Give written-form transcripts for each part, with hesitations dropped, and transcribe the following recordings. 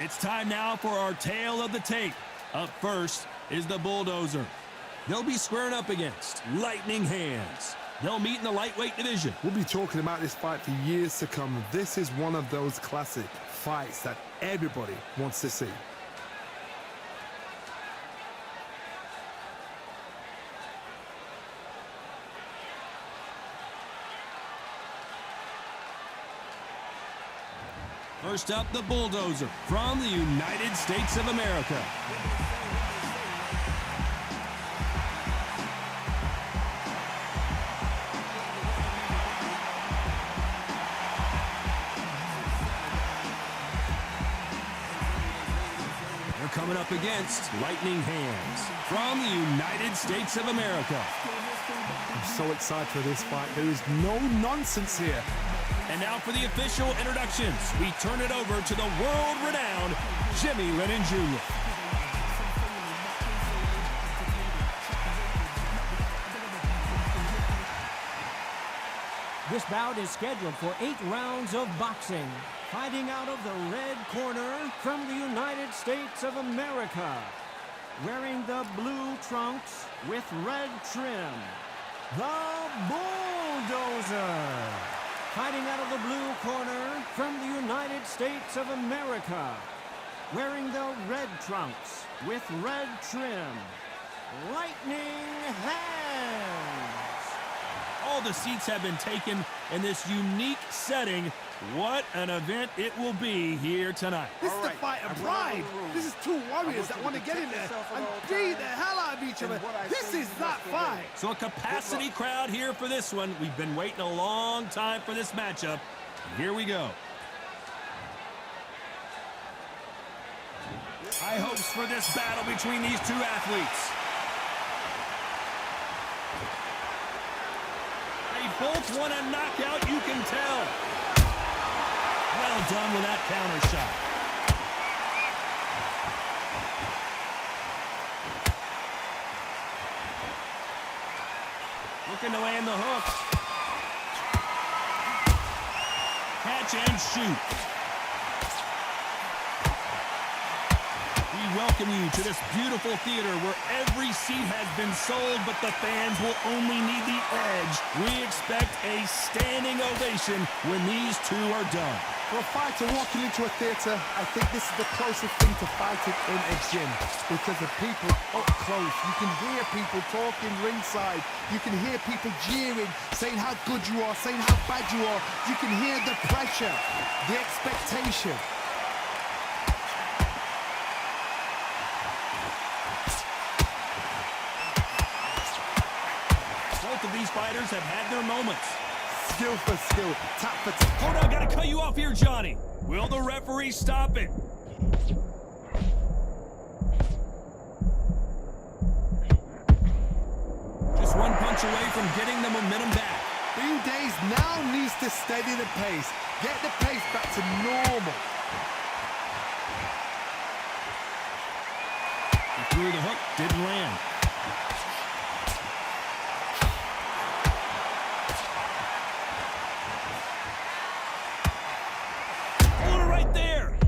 It's time now for our tale of the tape. Up first is the Bulldozer. They'll be squaring up against Lightning Hands. They'll meet in the lightweight division. We'll be talking about this fight for years to come. This is one of those classic fights that everybody wants to see. First up, the Bulldozer from the United States of America. They're coming up against Lightning Hands from the United States of America. I'm so excited for this fight. There is no nonsense here. And now for the official introductions, we turn it over to the world-renowned Jimmy Lennon Jr. This bout is scheduled for 8 rounds of boxing. Fighting out of the red corner from the United States of America. Wearing the blue trunks with red trim, the Bulldozer. Fighting out of the blue corner from the United States of America. Wearing the red trunks with red trim, Lightning Hands. All the seats have been taken in this unique setting. What an event it will be here tonight. This is the fight of pride. This is two warriors that want to get in there and beat the hell out of each other. This is that fight. So a capacity crowd here for this one. We've been waiting a long time for this matchup. Here we go. High hopes for this battle between these two athletes. They both want a knockout, you can tell. Well done with that counter shot. Looking to land the hook. Catch and shoot. We welcome you to this beautiful theater where every seat has been sold, but the fans will only need the edge. We expect a standing ovation when these two are done. For a fighter walking into a theatre, I think this is the closest thing to fighting in a gym because of people up close. You can hear people talking ringside. You can hear people jeering, saying how good you are, saying how bad you are. You can hear the pressure, the expectation. Both of these fighters have had their moments. Skill for skill, tap for tap. Hold on, gotta cut you off here, Johnny. Will the referee stop it? Just one punch away from getting the momentum back. Bean Days now needs to steady the pace. Get the pace back to normal. He threw the hook, didn't land.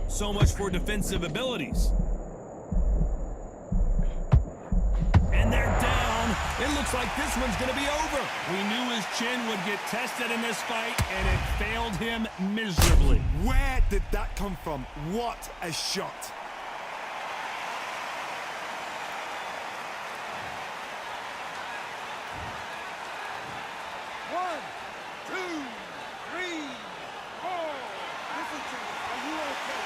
So much for defensive abilities. And they're down. It looks like this one's going to be over. We knew his chin would get tested in this fight, and it failed him miserably. Where did that come from? What a shot. One, two, three, four. Listen to me. Are you okay?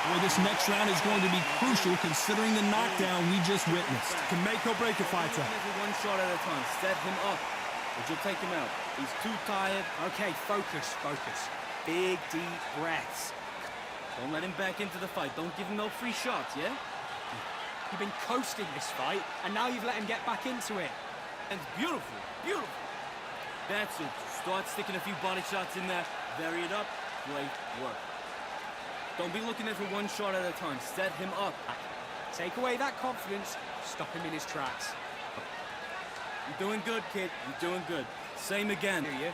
Boy, this next round is going to be crucial considering the knockdown we just witnessed. Can make or break a fighter. One shot at a time. Set him up. Or you'll take him out. He's too tired. Okay, focus. Big, deep breaths. Don't let him back into the fight. Don't give him no free shots, yeah? You've been coasting this fight, and now you've let him get back into it. And it's beautiful. Beautiful. That's it. Start sticking a few body shots in there. Vary it up. Great work. Don't be looking at it for one shot at a time. Set him up. Take away that confidence, stop him in his tracks. You're doing good, kid. You're doing good. Same again. Do you?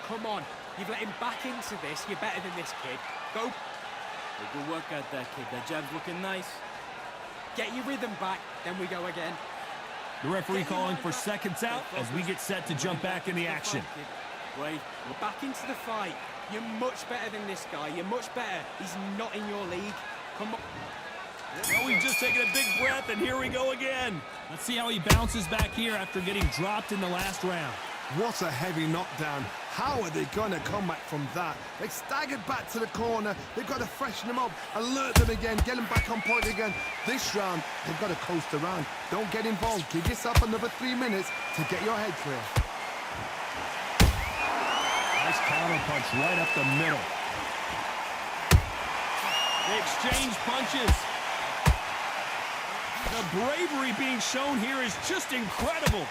Come on. You've let him back into this. You're better than this kid. Go. Hey, good work out that kid. That jab's looking nice. Get your rhythm back. Then we go again. The referee calling for seconds out as we get set to jump back in the action. Great. We're back into the fight. You're much better than this guy. You're much better. He's not in your league. Come on. Oh, we've just taken a big breath, and here we go again. Let's see how he bounces back here after getting dropped in the last round. What a heavy knockdown. How are they going to come back from that? They staggered back to the corner. They've got to freshen them up, alert them again, get them back on point again. This round, they've got to coast around. Don't get involved. Give yourself another 3 minutes to get your head clear. Nice counter punch right up the middle. They exchange punches. The bravery being shown here is just incredible.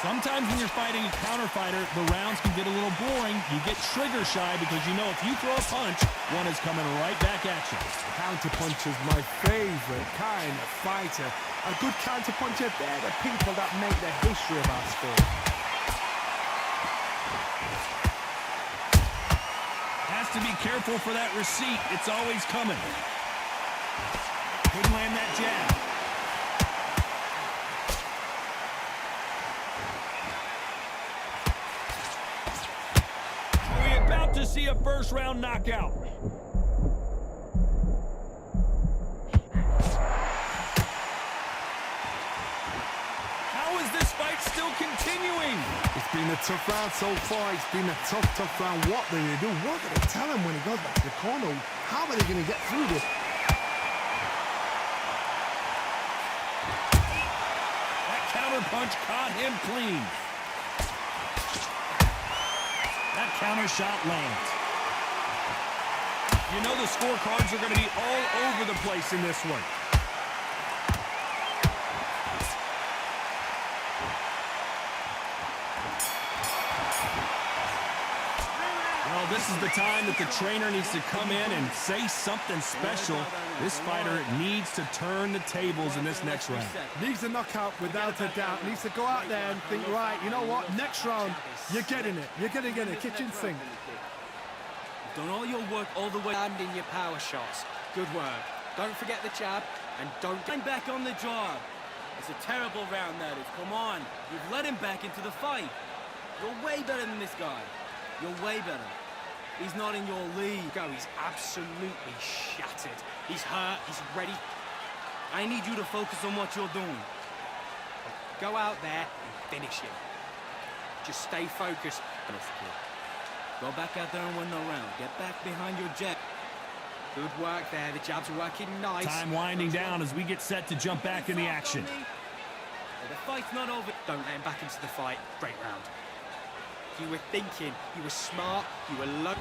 Sometimes when you're fighting a counter fighter, the rounds can get a little boring. You get trigger shy because you know if you throw a punch, one is coming right back at you. Counter punch is my favorite kind of fighter. A good counter puncher, they're the people that make the history of our sport. Has to be careful for that receipt. It's always coming. Couldn't land that jab. We're about to see a first-round knockout. How is this fight still continuing? It's been a tough round so far. It's been a tough round. What are they going to do? What are they tell him when he goes back to the corner? How are they going to get through this? That counter punch caught him clean. That counter shot lands. You know the scorecards are going to be all over the place in this one. Well, this is the time that the trainer needs to come in and say something special. This fighter needs to turn the tables in this next round. Needs a knockout without a doubt. Needs to go out there and think, right, you know what? Next round, you're getting it. You're going to get a kitchen sink. Done all your work all the way. Land in your power shots. Good work. Don't forget the jab, and don't I'm back on the job. It's a terrible round, that is. Come on. You've let him back into the fight. You're way better than this guy. You're way better. He's not in your league. go. He's absolutely shattered. He's hurt. He's ready. I need you to focus on what you're doing. Go out there and finish him. Just stay focused. Go back out there and win the round. Get back behind your jab. Good work there. The jab's working nice. Time winding down as we get set to jump back in the action. The fight's not over. Don't let him back into the fight. Great round. You were thinking. You were smart. You were low.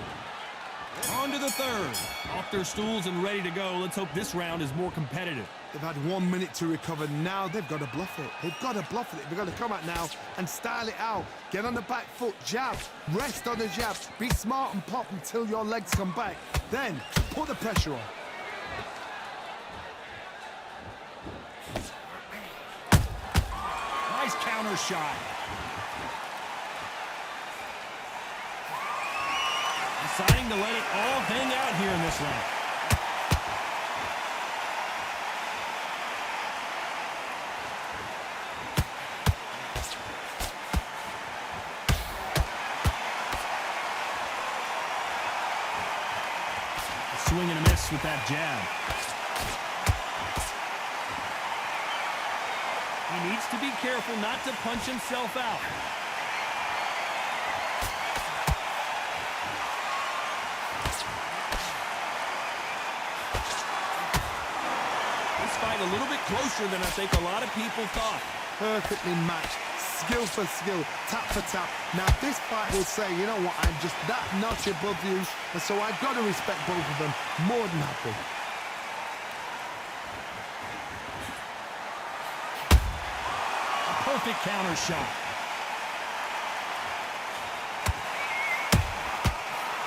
On to the third. Off their stools and ready to go. Let's hope this round is more competitive. They've had 1 minute to recover. Now they've got to bluff it. They've got to bluff it. They've got to come out now and style it out. Get on the back foot, jab, rest on the jab. Be smart and pop until your legs come back. Then put the pressure on. Nice counter shot. Deciding to let it all hang out here in this round. A swing and a miss with that jab. He needs to be careful not to punch himself out. A little bit closer than I think a lot of people thought. Perfectly matched, skill for skill, tap for tap. Now this fight will say, you know what, I'm just that notch above you, and so I've got to respect both of them. More than happy. A perfect counter shot.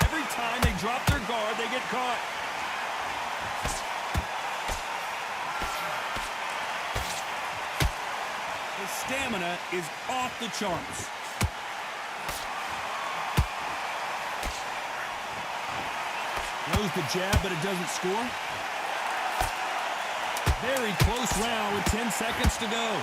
Every time they drop their guard, they get caught. stamina is off the charts. Throws the jab, but it doesn't score. Very close round with 10 seconds to go.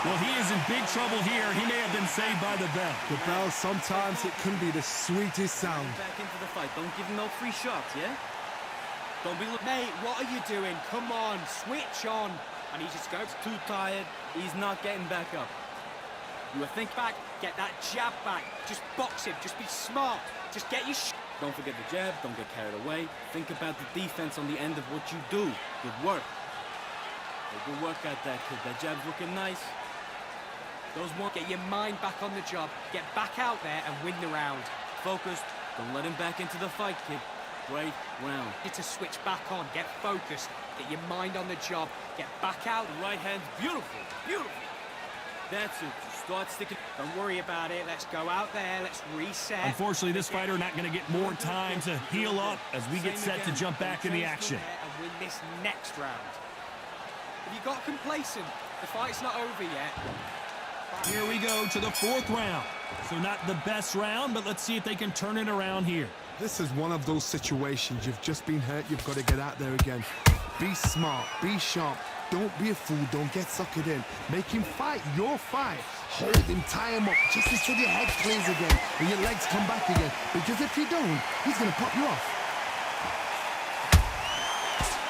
Well, he is in big trouble here. He may have been saved by the bell. The bell, sometimes it can be the sweetest sound. Back into the fight. Don't give him no free shots, yeah? Don't be looking. Mate, what are you doing? Come on, switch on. And he just goes. Too tired. He's not getting back up. You think Back, get that jab back. Just box him. Just be smart. Just get your Don't forget the jab. Don't get carried away. Think about the defense on the end of what you do. Good work. Good work at that kid. That jab's looking nice. Get your mind back on the job. Get back out there and win the round. Focused. Don't let him back into the fight, kid. Great round. Need to switch back on. Get focused. Get your mind on the job. Get back out. The right hand's beautiful. Beautiful. That's it. Start sticking. Don't worry about it. Let's go out there. Let's reset. Unfortunately, this fighter not going to get more time to heal up as we get set to jump back in the action. And win this next round. Have you got complacent? The fight's not over yet. Here we go to the fourth round. So not the best round, but let's see if they can turn it around here. This is one of those situations. You've just been hurt. You've got to get out there again. Be smart. Be sharp. Don't be a fool. Don't get suckered in. Make him fight your fight. Hold him, tie him up, just until your head clears again and your legs come back again. Because if you don't, he's going to pop you off.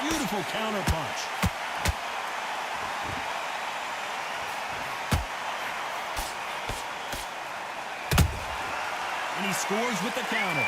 Beautiful counter punch. And he scores with the counter.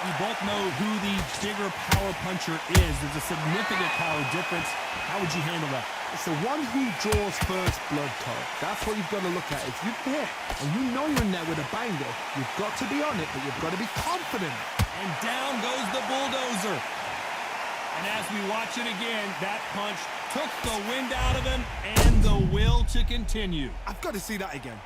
We both know who the bigger power puncher is. There's a significant power difference. How would you handle that? It's the one who draws first blood, Todd. That's what you've got to look at. If you hit and you know you're in there with a banger, you've got to be on it, but you've got to be confident. And down goes the bulldozer. And as we watch it again, that punch took the wind out of him and the will to continue. I've got to see that again.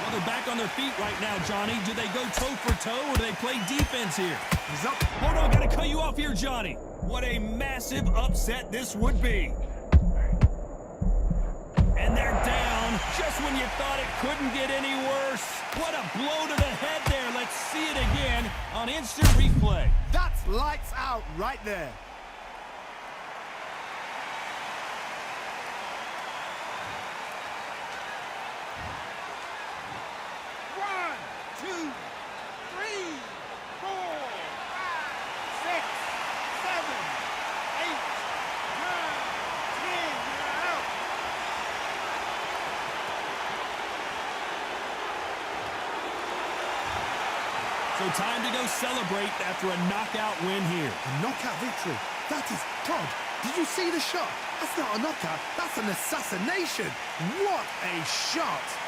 Well, they're back on their feet right now, Johnny. Do they go toe for toe or do they play defense here? He's up. Hold on, gotta cut you off here, Johnny. What a massive upset this would be. And they're down just when you thought it couldn't get any worse. What a blow to the head there. Let's see it again on instant replay. That's lights out right there. So time to go celebrate after a knockout win here. A knockout victory. That is, Todd, did you see the shot? That's not a knockout. That's an assassination. What a shot.